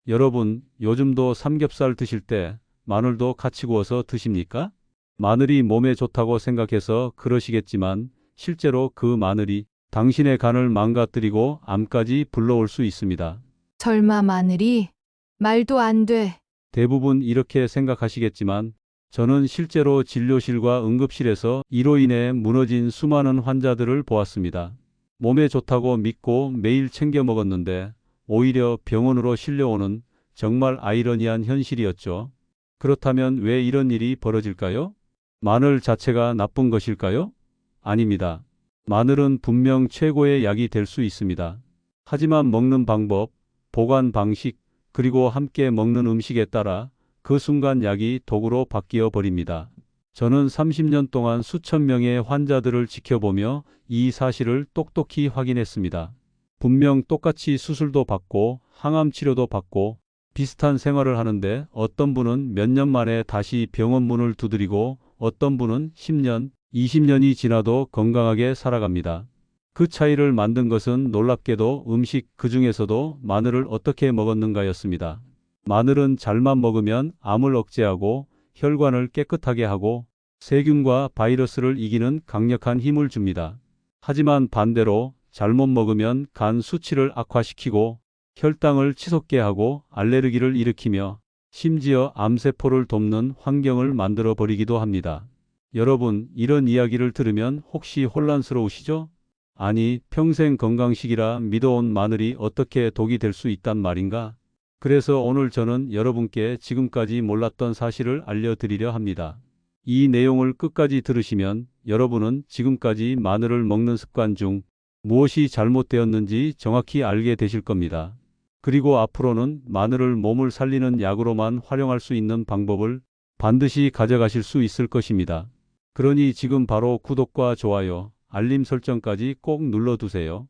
여러분, 요즘도 삼겹살 드실 때 마늘도 같이 구워서 드십니까? 마늘이 몸에 좋다고 생각해서 그러시겠지만 실제로 그 마늘이 당신의 간을 망가뜨리고 암까지 불러올 수 있습니다. 설마 마늘이? 말도 안 돼. 대부분 이렇게 생각하시겠지만 저는 실제로 진료실과 응급실에서 이로 인해 무너진 수많은 환자들을 보았습니다. 몸에 좋다고 믿고 매일 챙겨 먹었는데 오히려 병원으로 실려오는 정말 아이러니한 현실이었죠. 그렇다면 왜 이런 일이 벌어질까요? 마늘 자체가 나쁜 것일까요? 아닙니다. 마늘은 분명 최고의 약이 될 수 있습니다. 하지만 먹는 방법, 보관 방식, 그리고 함께 먹는 음식에 따라 그 순간 약이 독으로 바뀌어 버립니다. 저는 30년 동안 수천 명의 환자들을 지켜보며 이 사실을 똑똑히 확인했습니다. 분명 똑같이 수술도 받고 항암 치료도 받고 비슷한 생활을 하는데 어떤 분은 몇 년 만에 다시 병원 문을 두드리고 어떤 분은 10년, 20년이 지나도 건강하게 살아갑니다. 그 차이를 만든 것은 놀랍게도 음식 그 중에서도 마늘을 어떻게 먹었는가였습니다. 마늘은 잘만 먹으면 암을 억제하고 혈관을 깨끗하게 하고 세균과 바이러스를 이기는 강력한 힘을 줍니다. 하지만 반대로 잘못 먹으면 간 수치를 악화시키고 혈당을 치솟게 하고 알레르기를 일으키며 심지어 암세포를 돕는 환경을 만들어 버리기도 합니다. 여러분, 이런 이야기를 들으면 혹시 혼란스러우시죠? 아니, 평생 건강식이라 믿어온 마늘이 어떻게 독이 될 수 있단 말인가? 그래서 오늘 저는 여러분께 지금까지 몰랐던 사실을 알려드리려 합니다. 이 내용을 끝까지 들으시면 여러분은 지금까지 마늘을 먹는 습관 중 무엇이 잘못되었는지 정확히 알게 되실 겁니다. 그리고 앞으로는 마늘을 몸을 살리는 약으로만 활용할 수 있는 방법을 반드시 가져가실 수 있을 것입니다. 그러니 지금 바로 구독과 좋아요, 알림 설정까지 꼭 눌러두세요.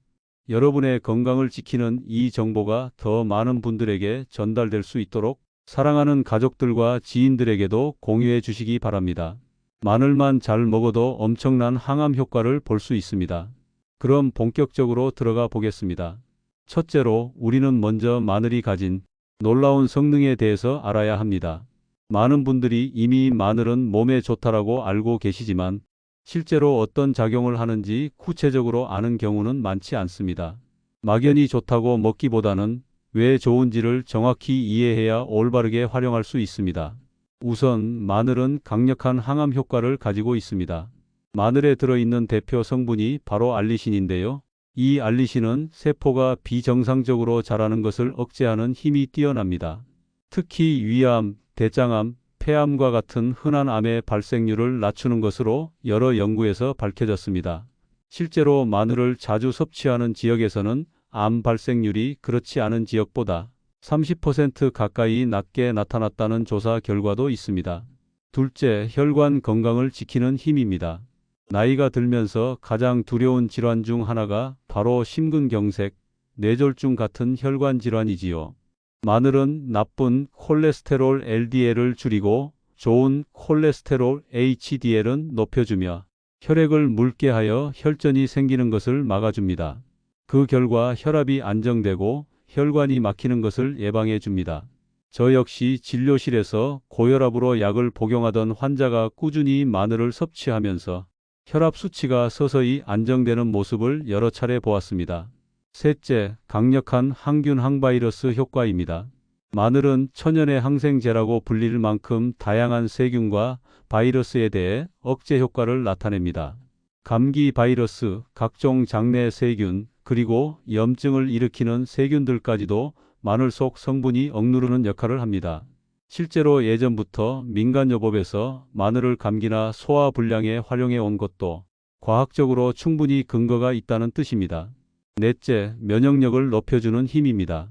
여러분의 건강을 지키는 이 정보가 더 많은 분들에게 전달될 수 있도록 사랑하는 가족들과 지인들에게도 공유해 주시기 바랍니다. 마늘만 잘 먹어도 엄청난 항암 효과를 볼 수 있습니다. 그럼 본격적으로 들어가 보겠습니다. 첫째로 우리는 먼저 마늘이 가진 놀라운 성능에 대해서 알아야 합니다. 많은 분들이 이미 마늘은 몸에 좋다라고 알고 계시지만 실제로 어떤 작용을 하는지 구체적으로 아는 경우는 많지 않습니다. 막연히 좋다고 먹기보다는 왜 좋은지를 정확히 이해해야 올바르게 활용할 수 있습니다. 우선 마늘은 강력한 항암 효과를 가지고 있습니다. 마늘에 들어있는 대표 성분이 바로 알리신인데요. 이 알리신은 세포가 비정상적으로 자라는 것을 억제하는 힘이 뛰어납니다. 특히 위암, 대장암, 폐암과 같은 흔한 암의 발생률을 낮추는 것으로 여러 연구에서 밝혀졌습니다. 실제로 마늘을 자주 섭취하는 지역에서는 암 발생률이 그렇지 않은 지역보다 30% 가까이 낮게 나타났다는 조사 결과도 있습니다. 둘째, 혈관 건강을 지키는 힘입니다. 나이가 들면서 가장 두려운 질환 중 하나가 바로 심근경색, 뇌졸중 같은 혈관 질환이지요. 마늘은 나쁜 콜레스테롤 LDL을 줄이고 좋은 콜레스테롤 HDL은 높여주며 혈액을 묽게 하여 혈전이 생기는 것을 막아줍니다. 그 결과 혈압이 안정되고 혈관이 막히는 것을 예방해 줍니다. 저 역시 진료실에서 고혈압으로 약을 복용하던 환자가 꾸준히 마늘을 섭취하면서 혈압 수치가 서서히 안정되는 모습을 여러 차례 보았습니다. 셋째, 강력한 항균 항바이러스 효과입니다. 마늘은 천연의 항생제라고 불릴 만큼 다양한 세균과 바이러스에 대해 억제 효과를 나타냅니다. 감기 바이러스, 각종 장내 세균, 그리고 염증을 일으키는 세균들까지도 마늘 속 성분이 억누르는 역할을 합니다. 실제로 예전부터 민간요법에서 마늘을 감기나 소화 불량에 활용해 온 것도 과학적으로 충분히 근거가 있다는 뜻입니다. 넷째, 면역력을 높여주는 힘입니다.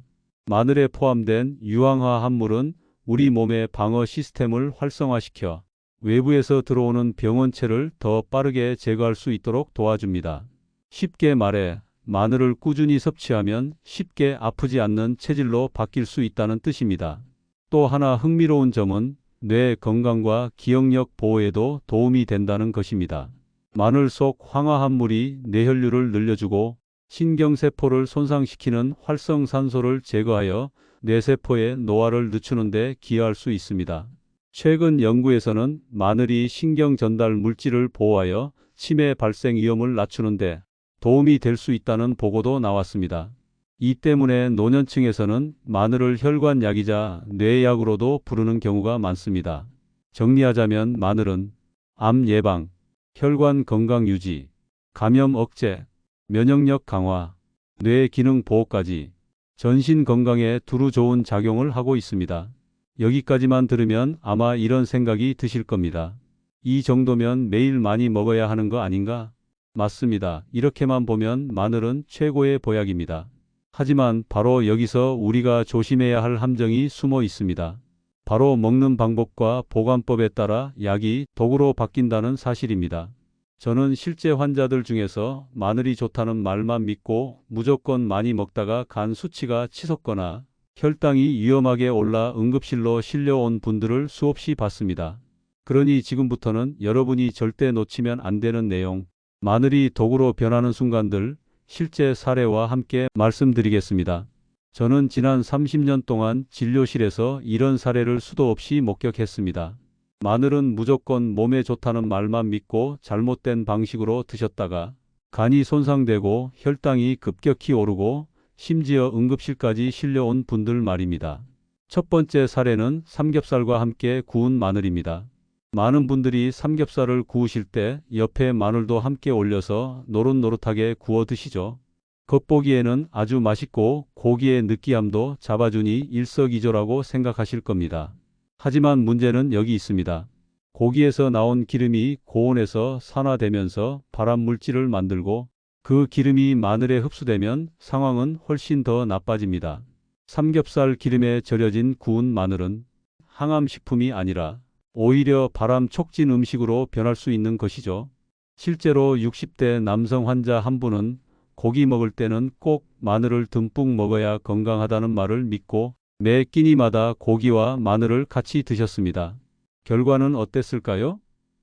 마늘에 포함된 유황화 합물은 우리 몸의 방어 시스템을 활성화시켜 외부에서 들어오는 병원체를 더 빠르게 제거할 수 있도록 도와줍니다. 쉽게 말해 마늘을 꾸준히 섭취하면 쉽게 아프지 않는 체질로 바뀔 수 있다는 뜻입니다. 또 하나 흥미로운 점은 뇌 건강과 기억력 보호에도 도움이 된다는 것입니다. 마늘 속 황화합물이 뇌혈류를 늘려주고 신경세포를 손상시키는 활성산소를 제거하여 뇌세포의 노화를 늦추는 데 기여할 수 있습니다. 최근 연구에서는 마늘이 신경 전달 물질을 보호하여 치매 발생 위험을 낮추는 데 도움이 될 수 있다는 보고도 나왔습니다. 이 때문에 노년층에서는 마늘을 혈관약이자 뇌약으로도 부르는 경우가 많습니다. 정리하자면 마늘은 암 예방, 혈관 건강 유지, 감염 억제, 면역력 강화, 뇌 기능 보호까지 전신 건강에 두루 좋은 작용을 하고 있습니다. 여기까지만 들으면 아마 이런 생각이 드실 겁니다. 이 정도면 매일 많이 먹어야 하는 거 아닌가? 맞습니다. 이렇게만 보면 마늘은 최고의 보약입니다. 하지만 바로 여기서 우리가 조심해야 할 함정이 숨어 있습니다. 바로 먹는 방법과 보관법에 따라 약이 독으로 바뀐다는 사실입니다. 저는 실제 환자들 중에서 마늘이 좋다는 말만 믿고 무조건 많이 먹다가 간 수치가 치솟거나 혈당이 위험하게 올라 응급실로 실려온 분들을 수없이 봤습니다. 그러니 지금부터는 여러분이 절대 놓치면 안 되는 내용, 마늘이 독으로 변하는 순간들, 실제 사례와 함께 말씀드리겠습니다. 저는 지난 30년 동안 진료실에서 이런 사례를 수도 없이 목격했습니다. 마늘은 무조건 몸에 좋다는 말만 믿고 잘못된 방식으로 드셨다가 간이 손상되고 혈당이 급격히 오르고 심지어 응급실까지 실려온 분들 말입니다. 첫 번째 사례는 삼겹살과 함께 구운 마늘입니다. 많은 분들이 삼겹살을 구우실 때 옆에 마늘도 함께 올려서 노릇노릇하게 구워 드시죠. 겉보기에는 아주 맛있고 고기의 느끼함도 잡아주니 일석이조라고 생각하실 겁니다. 하지만 문제는 여기 있습니다. 고기에서 나온 기름이 고온에서 산화되면서 발암 물질을 만들고 그 기름이 마늘에 흡수되면 상황은 훨씬 더 나빠집니다. 삼겹살 기름에 절여진 구운 마늘은 항암식품이 아니라 오히려 발암 촉진 음식으로 변할 수 있는 것이죠. 실제로 60대 남성 환자 한 분은 고기 먹을 때는 꼭 마늘을 듬뿍 먹어야 건강하다는 말을 믿고 매 끼니마다 고기와 마늘을 같이 드셨습니다. 결과는 어땠을까요?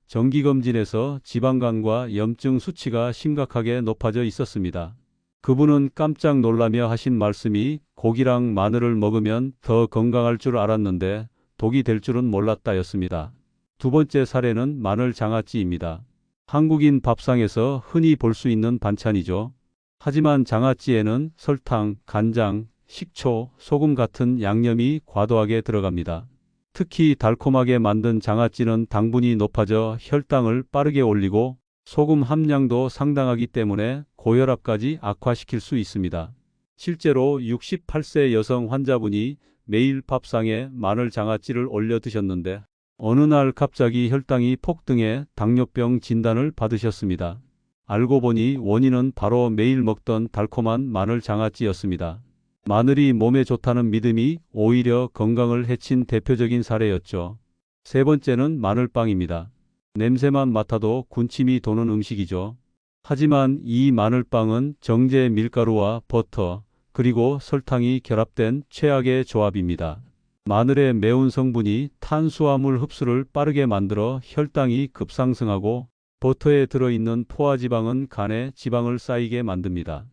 정기검진에서 지방간과 염증 수치가 심각하게 높아져 있었습니다. 그분은 깜짝 놀라며 하신 말씀이 고기랑 마늘을 먹으면 더 건강할 줄 알았는데 독이 될 줄은 몰랐다였습니다. 두 번째 사례는 마늘 장아찌입니다. 한국인 밥상에서 흔히 볼 수 있는 반찬이죠. 하지만 장아찌에는 설탕, 간장, 식초, 소금 같은 양념이 과도하게 들어갑니다. 특히 달콤하게 만든 장아찌는 당분이 높아져 혈당을 빠르게 올리고 소금 함량도 상당하기 때문에 고혈압까지 악화시킬 수 있습니다. 실제로 68세 여성 환자분이 매일 밥상에 마늘 장아찌를 올려 드셨는데 어느 날 갑자기 혈당이 폭등해 당뇨병 진단을 받으셨습니다. 알고 보니 원인은 바로 매일 먹던 달콤한 마늘 장아찌였습니다. 마늘이 몸에 좋다는 믿음이 오히려 건강을 해친 대표적인 사례였죠. 세 번째는 마늘빵입니다. 냄새만 맡아도 군침이 도는 음식이죠. 하지만 이 마늘빵은 정제 밀가루와 버터, 그리고 설탕이 결합된 최악의 조합입니다. 마늘의 매운 성분이 탄수화물 흡수를 빠르게 만들어 혈당이 급상승하고 버터에 들어있는 포화지방은 간에 지방을 쌓이게 만듭니다.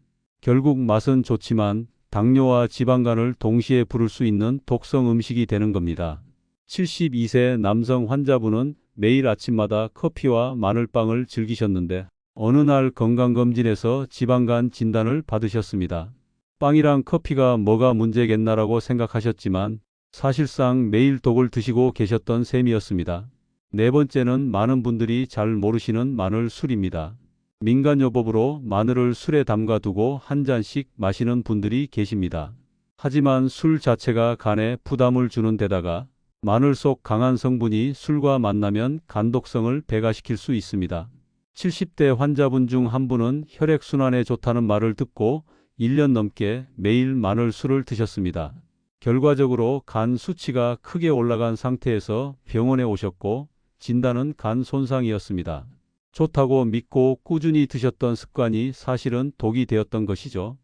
결국 맛은 좋지만 당뇨와 지방간을 동시에 부를 수 있는 독성 음식이 되는 겁니다. 72세 남성 환자분은 매일 아침마다 커피와 마늘빵을 즐기셨는데 어느 날 건강검진에서 지방간 진단을 받으셨습니다. 빵이랑 커피가 뭐가 문제겠나라고 생각하셨지만 사실상 매일 독을 드시고 계셨던 셈이었습니다. 네 번째는 많은 분들이 잘 모르시는 마늘 술입니다. 민간요법으로 마늘을 술에 담가두고 한 잔씩 마시는 분들이 계십니다. 하지만 술 자체가 간에 부담을 주는 데다가 마늘 속 강한 성분이 술과 만나면 간독성을 배가시킬 수 있습니다. 70대 환자분 중 한 분은 혈액순환에 좋다는 말을 듣고 1년 넘게 매일 마늘 술을 드셨습니다. 결과적으로 간 수치가 크게 올라간 상태에서 병원에 오셨고 진단은 간 손상이었습니다. 좋다고 믿고 꾸준히 드셨던 습관이 사실은 독이 되었던 것이죠.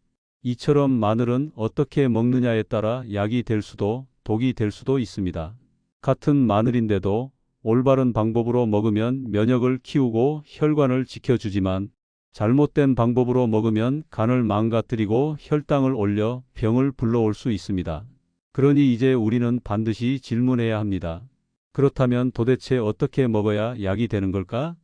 이처럼 마늘은 어떻게 먹느냐에 따라 약이 될 수도 독이 될 수도 있습니다. 같은 마늘인데도 올바른 방법으로 먹으면 면역을 키우고 혈관을 지켜주지만 잘못된 방법으로 먹으면 간을 망가뜨리고 혈당을 올려 병을 불러올 수 있습니다. 그러니 이제 우리는 반드시 질문해야 합니다. 그렇다면 도대체 어떻게 먹어야 약이 되는 걸까?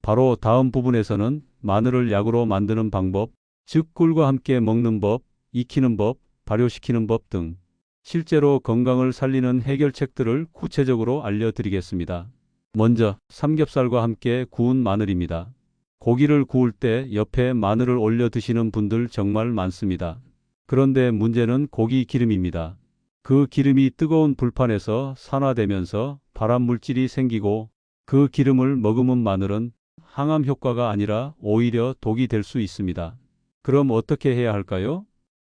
바로 다음 부분에서는 마늘을 약으로 만드는 방법, 즉 꿀과 함께 먹는 법, 익히는 법, 발효시키는 법 등 실제로 건강을 살리는 해결책들을 구체적으로 알려드리겠습니다. 먼저 삼겹살과 함께 구운 마늘입니다. 고기를 구울 때 옆에 마늘을 올려 드시는 분들 정말 많습니다. 그런데 문제는 고기 기름입니다. 그 기름이 뜨거운 불판에서 산화되면서 발암 물질이 생기고 그 기름을 머금은 마늘은 항암 효과가 아니라 오히려 독이 될 수 있습니다. 그럼 어떻게 해야 할까요?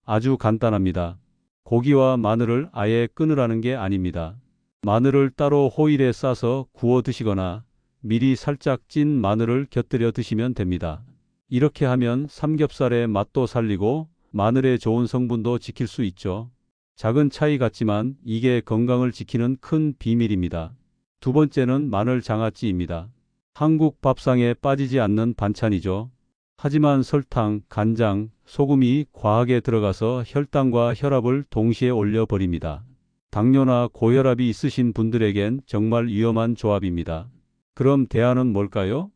아주 간단합니다. 고기와 마늘을 아예 끊으라는 게 아닙니다. 마늘을 따로 호일에 싸서 구워 드시거나 미리 살짝 찐 마늘을 곁들여 드시면 됩니다. 이렇게 하면 삼겹살의 맛도 살리고 마늘의 좋은 성분도 지킬 수 있죠. 작은 차이 같지만 이게 건강을 지키는 큰 비밀입니다. 두 번째는 마늘 장아찌입니다. 한국 밥상에 빠지지 않는 반찬이죠. 하지만 설탕, 간장, 소금이 과하게 들어가서 혈당과 혈압을 동시에 올려버립니다. 당뇨나 고혈압이 있으신 분들에겐 정말 위험한 조합입니다. 그럼 대안은 뭘까요?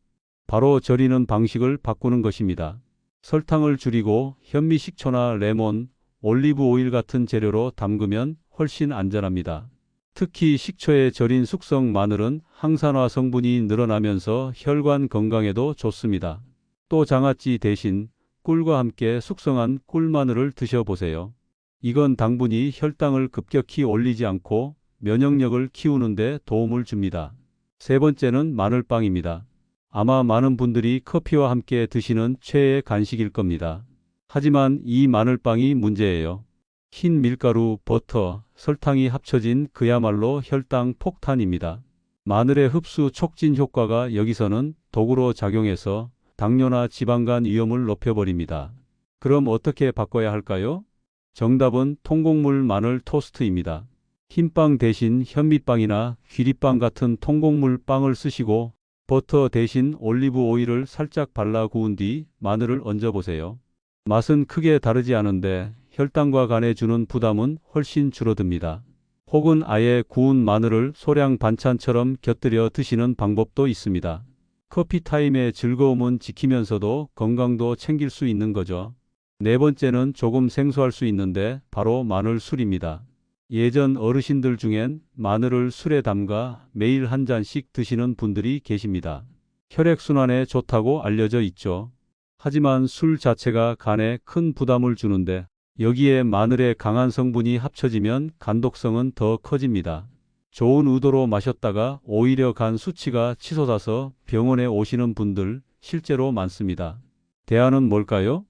바로 절이는 방식을 바꾸는 것입니다. 설탕을 줄이고 현미식초나 레몬, 올리브 오일 같은 재료로 담그면 훨씬 안전합니다. 특히 식초에 절인 숙성 마늘은 항산화 성분이 늘어나면서 혈관 건강에도 좋습니다. 또 장아찌 대신 꿀과 함께 숙성한 꿀마늘을 드셔보세요. 이건 당분이 혈당을 급격히 올리지 않고 면역력을 키우는 데 도움을 줍니다. 세 번째는 마늘빵입니다. 아마 많은 분들이 커피와 함께 드시는 최애 간식일 겁니다. 하지만 이 마늘빵이 문제예요. 흰 밀가루, 버터, 설탕이 합쳐진 그야말로 혈당 폭탄입니다. 마늘의 흡수 촉진 효과가 여기서는 독으로 작용해서 당뇨나 지방간 위험을 높여버립니다. 그럼 어떻게 바꿔야 할까요? 정답은 통곡물 마늘 토스트입니다. 흰빵 대신 현미빵이나 귀리빵 같은 통곡물 빵을 쓰시고 버터 대신 올리브 오일을 살짝 발라 구운 뒤 마늘을 얹어보세요. 맛은 크게 다르지 않은데 혈당과 간에 주는 부담은 훨씬 줄어듭니다. 혹은 아예 구운 마늘을 소량 반찬처럼 곁들여 드시는 방법도 있습니다. 커피 타임의 즐거움은 지키면서도 건강도 챙길 수 있는 거죠. 네 번째는 조금 생소할 수 있는데 바로 마늘 술입니다. 예전 어르신들 중엔 마늘을 술에 담가 매일 한 잔씩 드시는 분들이 계십니다. 혈액순환에 좋다고 알려져 있죠. 하지만 술 자체가 간에 큰 부담을 주는데 여기에 마늘의 강한 성분이 합쳐지면 간독성은 더 커집니다. 좋은 의도로 마셨다가 오히려 간 수치가 치솟아서 병원에 오시는 분들 실제로 많습니다. 대안은 뭘까요?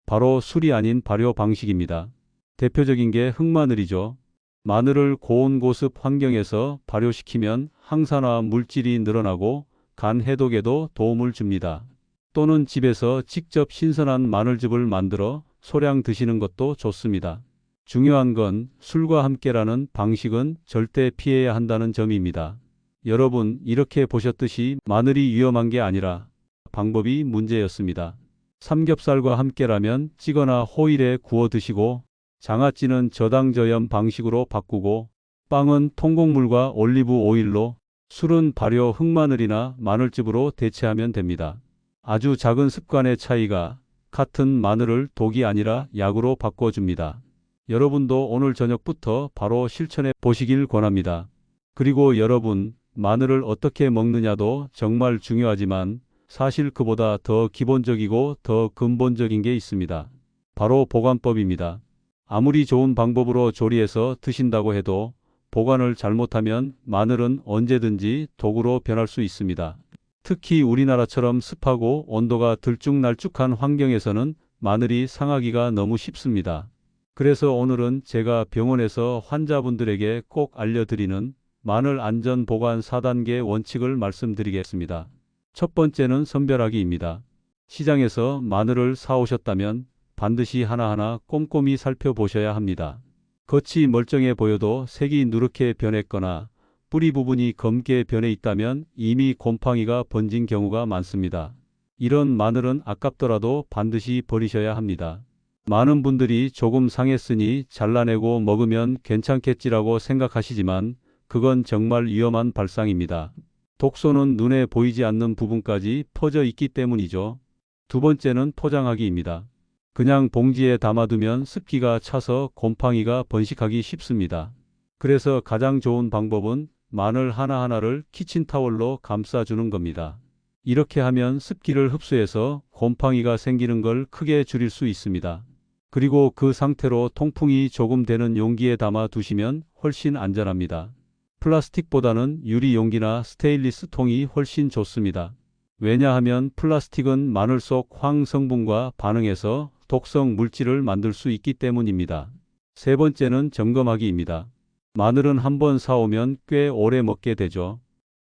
바로 술이 아닌 발효 방식입니다. 대표적인 게 흑마늘이죠. 마늘을 고온 고습 환경에서 발효시키면 항산화 물질이 늘어나고 간 해독에도 도움을 줍니다. 또는 집에서 직접 신선한 마늘즙을 만들어 소량 드시는 것도 좋습니다. 중요한 건 술과 함께라는 방식은 절대 피해야 한다는 점입니다. 여러분, 이렇게 보셨듯이 마늘이 위험한 게 아니라 방법이 문제였습니다. 삼겹살과 함께라면 찌거나 호일에 구워 드시고 장아찌는 저당저염 방식으로 바꾸고 빵은 통곡물과 올리브 오일로 술은 발효 흑마늘이나 마늘즙으로 대체하면 됩니다. 아주 작은 습관의 차이가 같은 마늘을 독이 아니라 약으로 바꿔줍니다. 여러분도 오늘 저녁부터 바로 실천해 보시길 권합니다. 그리고 여러분, 마늘을 어떻게 먹느냐도 정말 중요하지만 사실 그보다 더 기본적이고 더 근본적인 게 있습니다. 바로 보관법입니다. 아무리 좋은 방법으로 조리해서 드신다고 해도 보관을 잘못하면 마늘은 언제든지 독으로 변할 수 있습니다. 특히 우리나라처럼 습하고 온도가 들쭉날쭉한 환경에서는 마늘이 상하기가 너무 쉽습니다. 그래서 오늘은 제가 병원에서 환자분들에게 꼭 알려드리는 마늘 안전 보관 4단계 원칙을 말씀드리겠습니다. 첫 번째는 선별하기입니다. 시장에서 마늘을 사오셨다면 반드시 하나하나 꼼꼼히 살펴보셔야 합니다. 겉이 멀쩡해 보여도 색이 누렇게 변했거나 뿌리 부분이 검게 변해 있다면 이미 곰팡이가 번진 경우가 많습니다. 이런 마늘은 아깝더라도 반드시 버리셔야 합니다. 많은 분들이 조금 상했으니 잘라내고 먹으면 괜찮겠지라고 생각하시지만 그건 정말 위험한 발상입니다. 독소는 눈에 보이지 않는 부분까지 퍼져 있기 때문이죠. 두 번째는 포장하기입니다. 그냥 봉지에 담아두면 습기가 차서 곰팡이가 번식하기 쉽습니다. 그래서 가장 좋은 방법은 마늘 하나하나를 키친타월로 감싸주는 겁니다. 이렇게 하면 습기를 흡수해서 곰팡이가 생기는 걸 크게 줄일 수 있습니다. 그리고 그 상태로 통풍이 조금 되는 용기에 담아 두시면 훨씬 안전합니다. 플라스틱보다는 유리 용기나 스테인리스 통이 훨씬 좋습니다. 왜냐하면 플라스틱은 마늘 속 황 성분과 반응해서 독성 물질을 만들 수 있기 때문입니다. 세 번째는 점검하기입니다. 마늘은 한번 사오면 꽤 오래 먹게 되죠.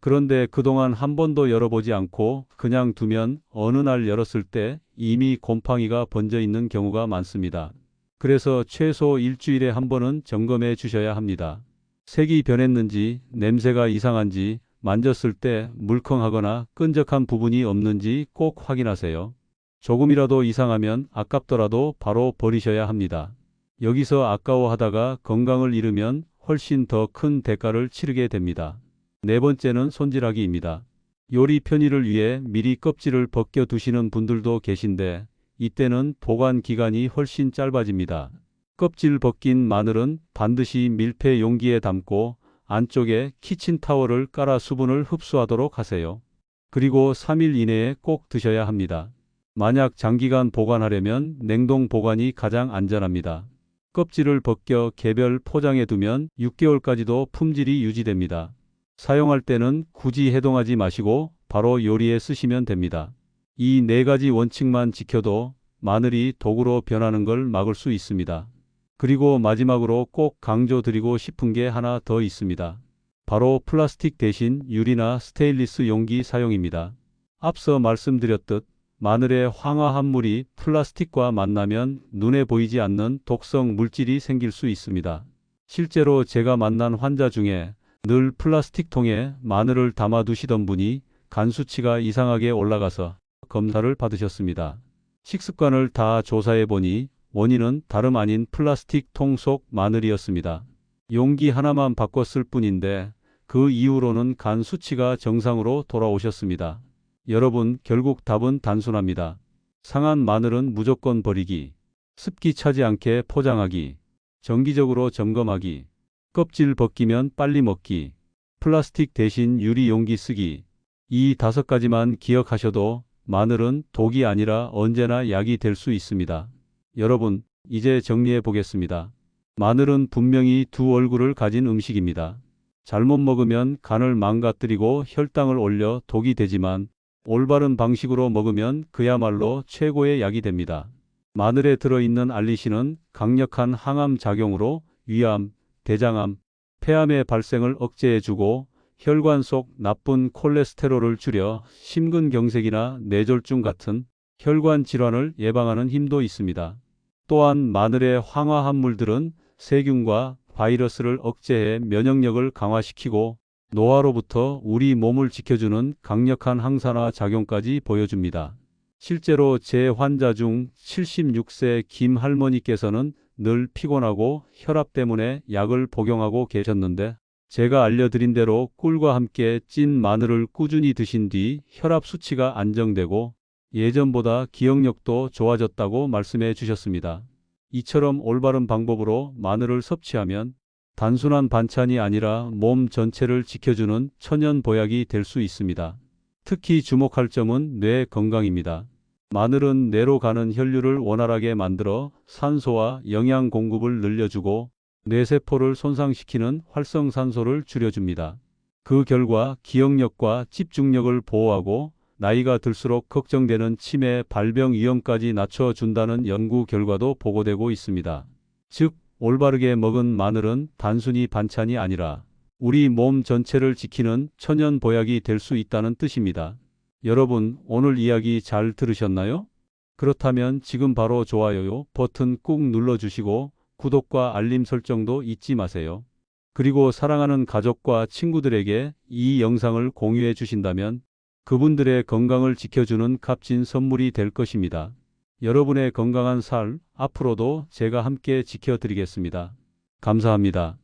그런데 그동안 한 번도 열어보지 않고 그냥 두면 어느 날 열었을 때 이미 곰팡이가 번져 있는 경우가 많습니다. 그래서 최소 일주일에 한 번은 점검해 주셔야 합니다. 색이 변했는지, 냄새가 이상한지, 만졌을 때 물컹하거나 끈적한 부분이 없는지 꼭 확인하세요. 조금이라도 이상하면 아깝더라도 바로 버리셔야 합니다. 여기서 아까워하다가 건강을 잃으면 훨씬 더 큰 대가를 치르게 됩니다. 네 번째는 손질하기입니다. 요리 편의를 위해 미리 껍질을 벗겨 두시는 분들도 계신데 이때는 보관 기간이 훨씬 짧아집니다. 껍질 벗긴 마늘은 반드시 밀폐 용기에 담고 안쪽에 키친타월을 깔아 수분을 흡수하도록 하세요. 그리고 3일 이내에 꼭 드셔야 합니다. 만약 장기간 보관하려면 냉동 보관이 가장 안전합니다. 껍질을 벗겨 개별 포장해 두면 6개월까지도 품질이 유지됩니다. 사용할 때는 굳이 해동하지 마시고 바로 요리에 쓰시면 됩니다. 이 네 가지 원칙만 지켜도 마늘이 독으로 변하는 걸 막을 수 있습니다. 그리고 마지막으로 꼭 강조드리고 싶은 게 하나 더 있습니다. 바로 플라스틱 대신 유리나 스테인리스 용기 사용입니다. 앞서 말씀드렸듯 마늘의 황화합물이 플라스틱과 만나면 눈에 보이지 않는 독성 물질이 생길 수 있습니다. 실제로 제가 만난 환자 중에 늘 플라스틱 통에 마늘을 담아 두시던 분이 간 수치가 이상하게 올라가서 검사를 받으셨습니다. 식습관을 다 조사해 보니 원인은 다름 아닌 플라스틱 통 속 마늘이었습니다. 용기 하나만 바꿨을 뿐인데 그 이후로는 간 수치가 정상으로 돌아오셨습니다. 여러분, 결국 답은 단순합니다. 상한 마늘은 무조건 버리기, 습기 차지 않게 포장하기, 정기적으로 점검하기, 껍질 벗기면 빨리 먹기, 플라스틱 대신 유리 용기 쓰기. 이 5가지만 기억하셔도 마늘은 독이 아니라 언제나 약이 될 수 있습니다. 여러분, 이제 정리해 보겠습니다. 마늘은 분명히 두 얼굴을 가진 음식입니다. 잘못 먹으면 간을 망가뜨리고 혈당을 올려 독이 되지만 올바른 방식으로 먹으면 그야말로 최고의 약이 됩니다. 마늘에 들어있는 알리신은 강력한 항암 작용으로 위암, 대장암, 폐암의 발생을 억제해주고 혈관 속 나쁜 콜레스테롤을 줄여 심근경색이나 뇌졸중 같은 혈관 질환을 예방하는 힘도 있습니다. 또한 마늘의 황화합물들은 세균과 바이러스를 억제해 면역력을 강화시키고 노화로부터 우리 몸을 지켜주는 강력한 항산화 작용까지 보여줍니다. 실제로 제 환자 중 76세 김 할머니께서는 늘 피곤하고 혈압 때문에 약을 복용하고 계셨는데 제가 알려드린 대로 꿀과 함께 찐 마늘을 꾸준히 드신 뒤 혈압 수치가 안정되고 예전보다 기억력도 좋아졌다고 말씀해 주셨습니다. 이처럼 올바른 방법으로 마늘을 섭취하면 단순한 반찬이 아니라 몸 전체를 지켜주는 천연 보약이 될 수 있습니다. 특히 주목할 점은 뇌 건강입니다. 마늘은 뇌로 가는 혈류를 원활하게 만들어 산소와 영양 공급을 늘려주고 뇌세포를 손상시키는 활성산소를 줄여줍니다. 그 결과 기억력과 집중력을 보호하고 나이가 들수록 걱정되는 치매, 발병 위험까지 낮춰준다는 연구 결과도 보고되고 있습니다. 즉, 올바르게 먹은 마늘은 단순히 반찬이 아니라 우리 몸 전체를 지키는 천연 보약이 될 수 있다는 뜻입니다. 여러분, 오늘 이야기 잘 들으셨나요? 그렇다면 지금 바로 좋아요 버튼 꾹 눌러주시고 구독과 알림 설정도 잊지 마세요. 그리고 사랑하는 가족과 친구들에게 이 영상을 공유해 주신다면 그분들의 건강을 지켜주는 값진 선물이 될 것입니다. 여러분의 건강한 삶 앞으로도 제가 함께 지켜드리겠습니다. 감사합니다.